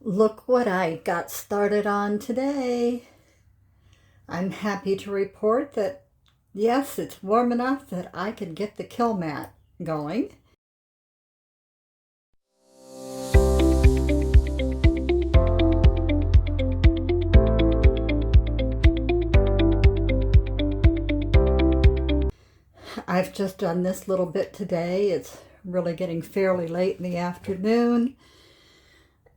Look what I got started on today. I'm happy to report that, yes, it's warm enough that I can get the Kilmat going. I've just done this little bit today. It's really getting fairly late in the afternoon.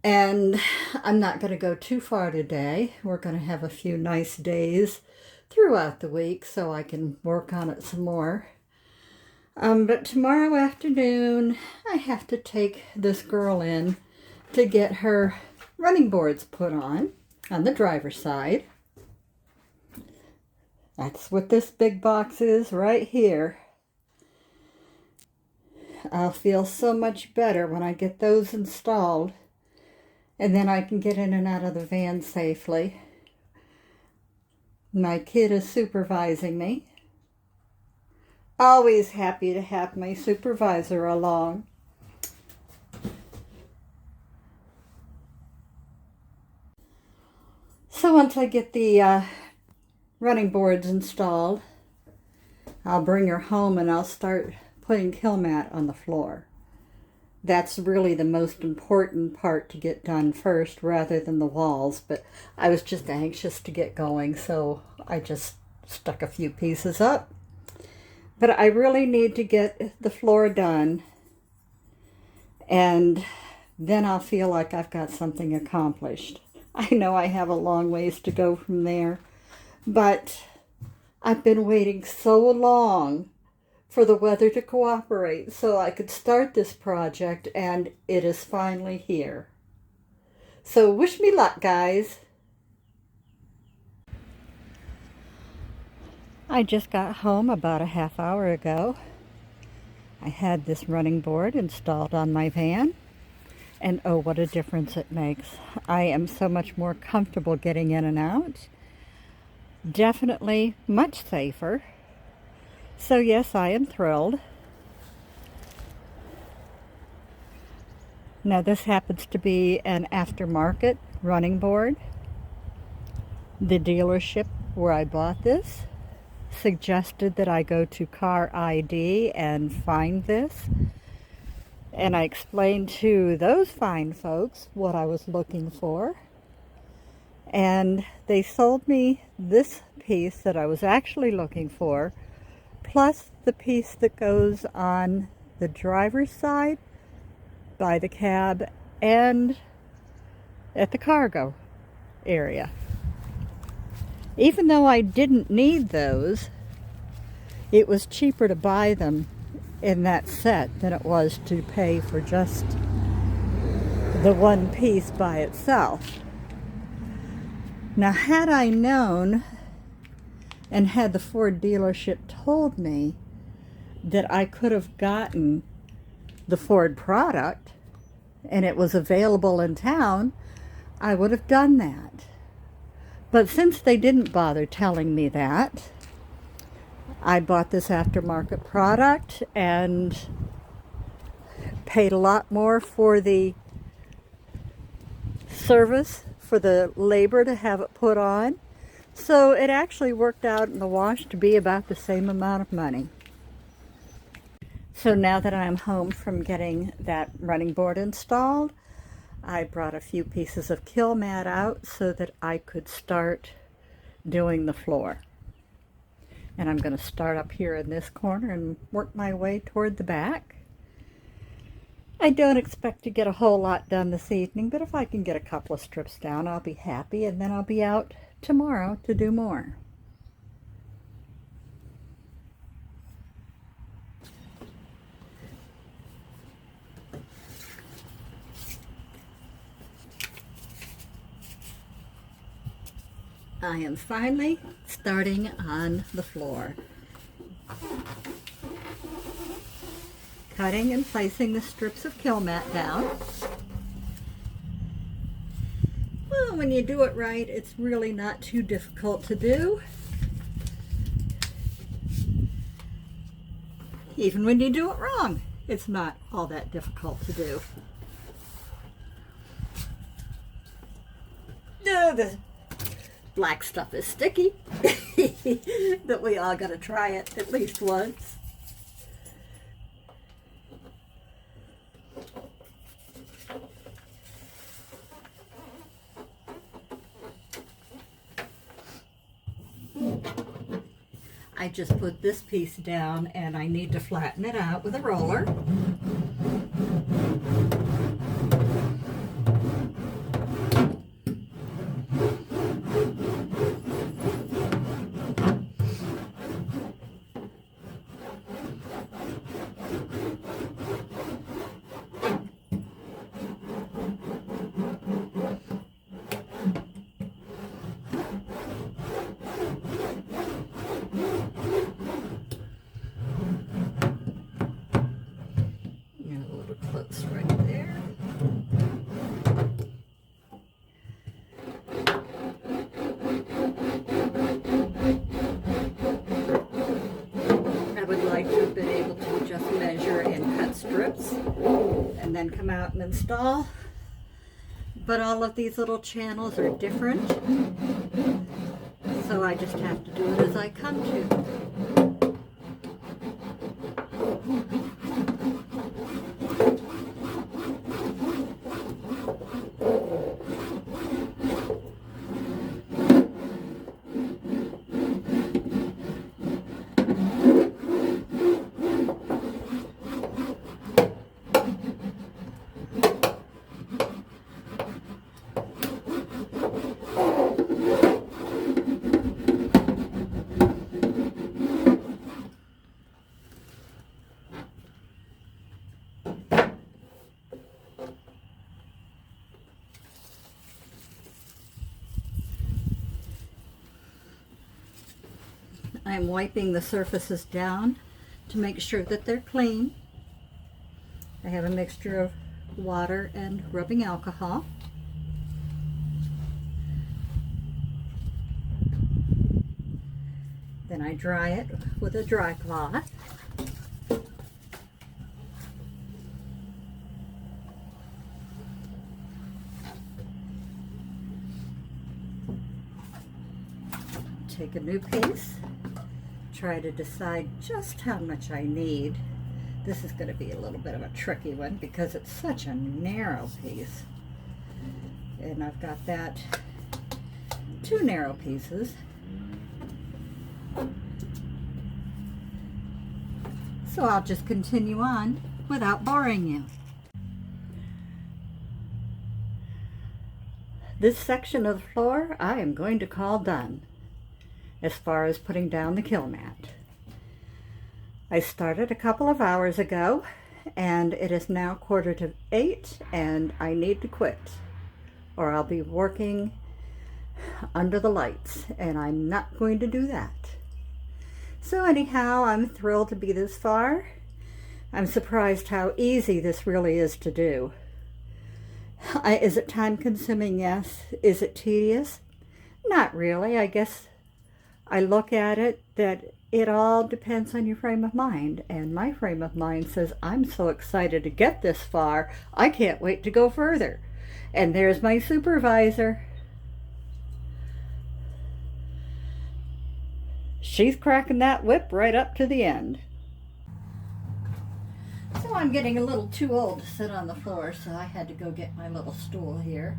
And I'm not going to go too far today. We're going to have a few nice days throughout the week so I can work on it some more. But tomorrow afternoon, I have to take this girl in to get her running boards put on the driver's side. That's what this big box is right here. I'll feel so much better when I get those installed. And then I can get in and out of the van safely. My kid is supervising me. Always happy to have my supervisor along. So once I get the running boards installed, I'll bring her home and I'll start putting Kilmat on the floor. That's really the most important part to get done first rather than the walls, but I was just anxious to get going, so I just stuck a few pieces up. But I really need to get the floor done, and then I'll feel like I've got something accomplished. I know I have a long ways to go from there, but I've been waiting so long for the weather to cooperate so I could start this project, and it is finally here. So wish me luck, guys. I just got home about a half hour ago. I had this running board installed on my van, and oh, what a difference it makes. I am so much more comfortable getting in and out. Definitely much safer. So yes, I am thrilled. Now this happens to be an aftermarket running board. The dealership where I bought this suggested that I go to Car ID and find this. And I explained to those fine folks what I was looking for. And they sold me this piece that I was actually looking for, plus the piece that goes on the driver's side by the cab and at the cargo area. Even though I didn't need those, it was cheaper to buy them in that set than it was to pay for just the one piece by itself. Now, had I known and had the Ford dealership told me that I could have gotten the Ford product and it was available in town, I would have done that. But since they didn't bother telling me that, I bought this aftermarket product and paid a lot more for the service, for the labor to have it put on. So it actually worked out in the wash to be about the same amount of money. So now that I'm home from getting that running board installed, I brought a few pieces of Kilmat out so that I could start doing the floor. And I'm going to start up here in this corner and work my way toward the back. I don't expect to get a whole lot done this evening, but if I can get a couple of strips down, I'll be happy, and then I'll be out tomorrow to do more. I am finally starting on the floor. Cutting and placing the strips of Kilmat down. Well, when you do it right, it's really not too difficult to do. Even when you do it wrong, it's not all that difficult to do. the black stuff is sticky, but we all got to try it at least once. I just put this piece down and I need to flatten it out with a roller. Close right there. I would like to have been able to just measure and cut strips and then come out and install, but all of these little channels are different, so I just have to do it as I come to. I'm wiping the surfaces down to make sure that they're clean. I have a mixture of water and rubbing alcohol. Then I dry it with a dry cloth. Take a new piece. Try to decide just how much I need. This is going to be a little bit of a tricky one because it's such a narrow piece. And I've got that 2 narrow pieces. So I'll just continue on without boring you. This section of the floor I am going to call done as far as putting down the Kilmat. I started a couple of hours ago and it is now 7:45 and I need to quit or I'll be working under the lights and I'm not going to do that. So anyhow, I'm thrilled to be this far. I'm surprised how easy this really is to do. Is it time consuming? Yes. Is it tedious? Not really. I guess I look at it that it all depends on your frame of mind, and my frame of mind says I'm so excited to get this far, I can't wait to go further. And there's my supervisor. She's cracking that whip right up to the end. So I'm getting a little too old to sit on the floor, so I had to go get my little stool here.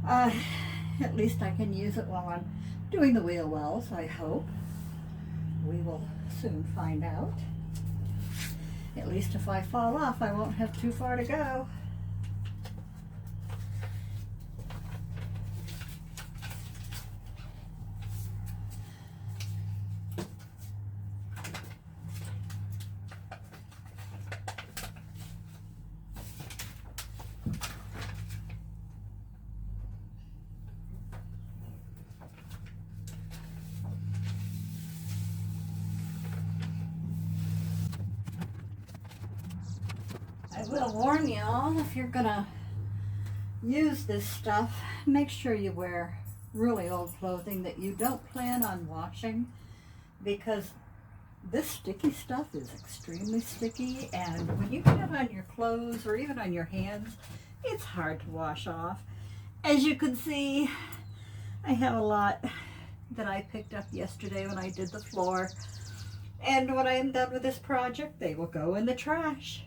At least I can use it while I'm doing the wheel wells, I hope. We will soon find out. At least if I fall off, I won't have too far to go. I will warn you all, if you're gonna use this stuff, make sure you wear really old clothing that you don't plan on washing, because this sticky stuff is extremely sticky, and when you get it on your clothes or even on your hands, it's hard to wash off. As you can see, I have a lot that I picked up yesterday when I did the floor. And when I am done with this project, they will go in the trash.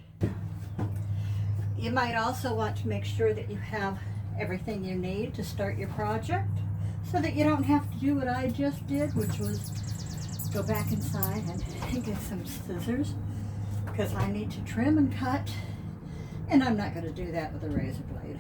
You might also want to make sure that you have everything you need to start your project so that you don't have to do what I just did, which was go back inside and get some scissors because I need to trim and cut, and I'm not going to do that with a razor blade.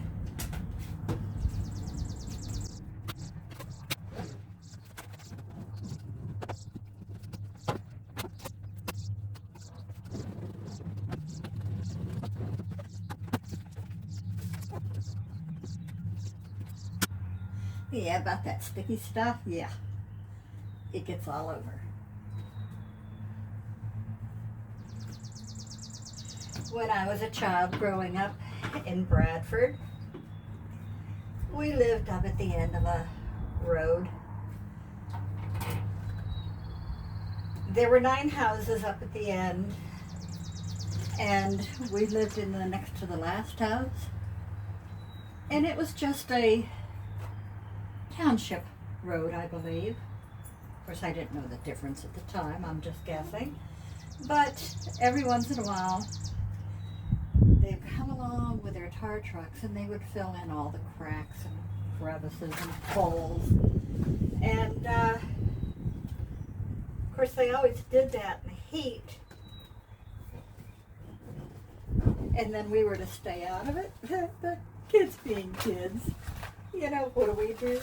Yeah, about that sticky stuff, yeah, it gets all over. When I was a child growing up in Bradford, we lived up at the end of a road. There were 9 houses up at the end, and we lived in the next to the last house, and it was just a township road, I believe. Of course, I didn't know the difference at the time, I'm just guessing. But every once in a while, they'd come along with their tar trucks and they would fill in all the cracks and crevices and holes. And of course, they always did that in the heat. And then we were to stay out of it. The kids being kids. You know, what do?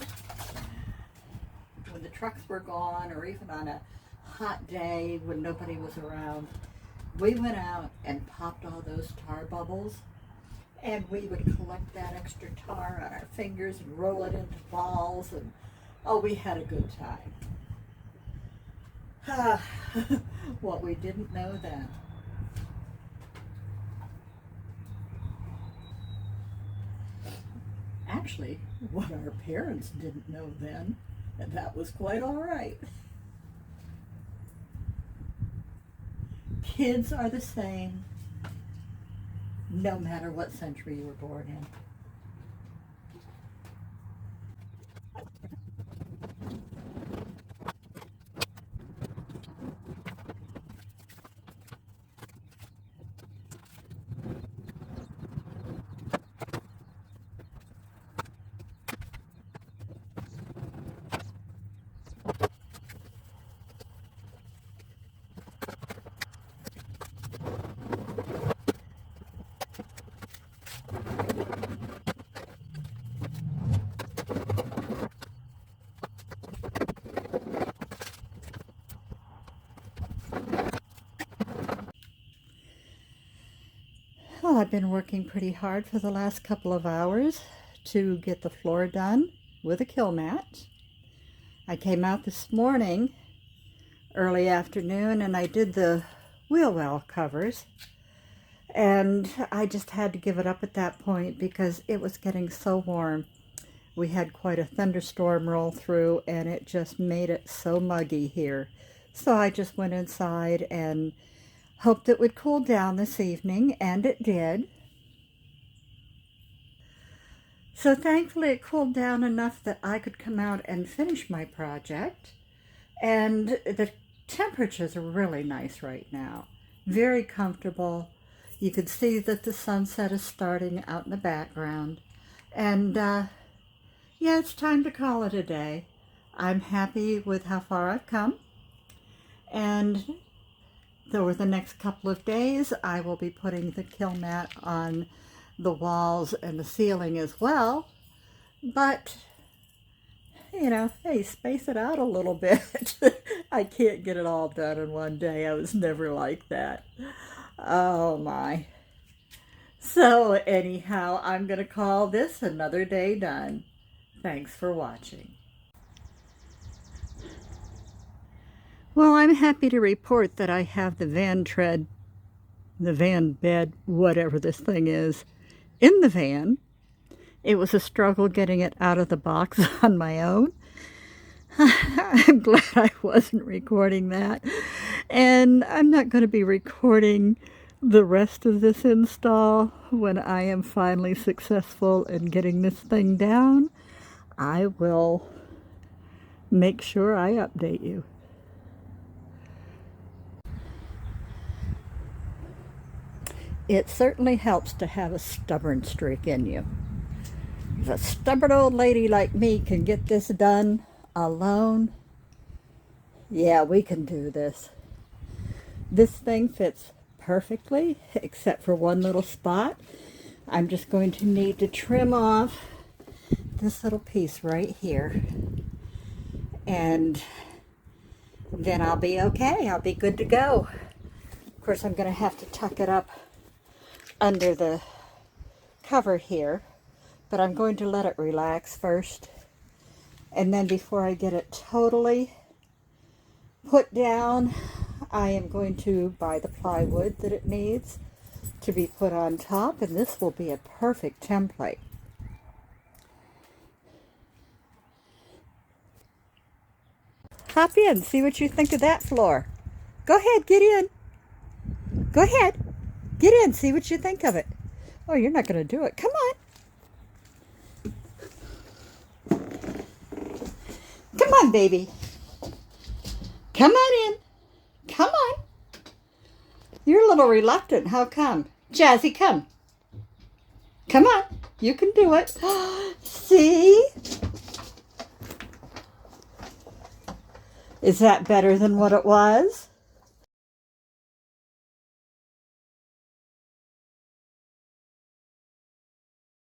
When the trucks were gone, or even on a hot day when nobody was around, we went out and popped all those tar bubbles, and we would collect that extra tar on our fingers and roll it into balls, and oh, we had a good time. What we didn't know then. Actually, what our parents didn't know then, and that was quite all right. Kids are the same, no matter what century you were born in. Well, I've been working pretty hard for the last couple of hours to get the floor done with a Kilmat. I came out this morning, early afternoon, and I did the wheel well covers. And I just had to give it up at that point because it was getting so warm. We had quite a thunderstorm roll through, and it just made it so muggy here. So I just went inside and hoped it would cool down this evening, and it did. So thankfully it cooled down enough that I could come out and finish my project. And the temperatures are really nice right now. Very comfortable. You could see that the sunset is starting out in the background. And yeah, it's time to call it a day. I'm happy with how far I've come. And over the next couple of days, I will be putting the Kilmat on the walls and the ceiling as well. But, you know, hey, space it out a little bit. I can't get it all done in one day. I was never like that. Oh my. So anyhow, I'm going to call this another day done. Thanks for watching. Well, I'm happy to report that I have the van bed, whatever this thing is, in the van. It was a struggle getting it out of the box on my own. I'm glad I wasn't recording that. And I'm not going to be recording the rest of this install. When I am finally successful in getting this thing down, I will make sure I update you. It certainly helps to have a stubborn streak in you. If a stubborn old lady like me can get this done alone, yeah, we can do this. This thing fits perfectly, except for one little spot. I'm just going to need to trim off this little piece right here. And then I'll be okay. I'll be good to go. Of course, I'm going to have to tuck it up under the cover here, but I'm going to let it relax first. And then before I get it totally put down, I am going to buy the plywood that it needs to be put on top, and this will be a perfect template. Hop in, see what you think of that floor. Go ahead, get in. Go ahead, get in, see what you think of it. Oh, you're not going to do it. Come on. Come on, baby. Come on in. Come on. You're a little reluctant. How come? Jazzy, come. Come on. You can do it. See? Is that better than what it was?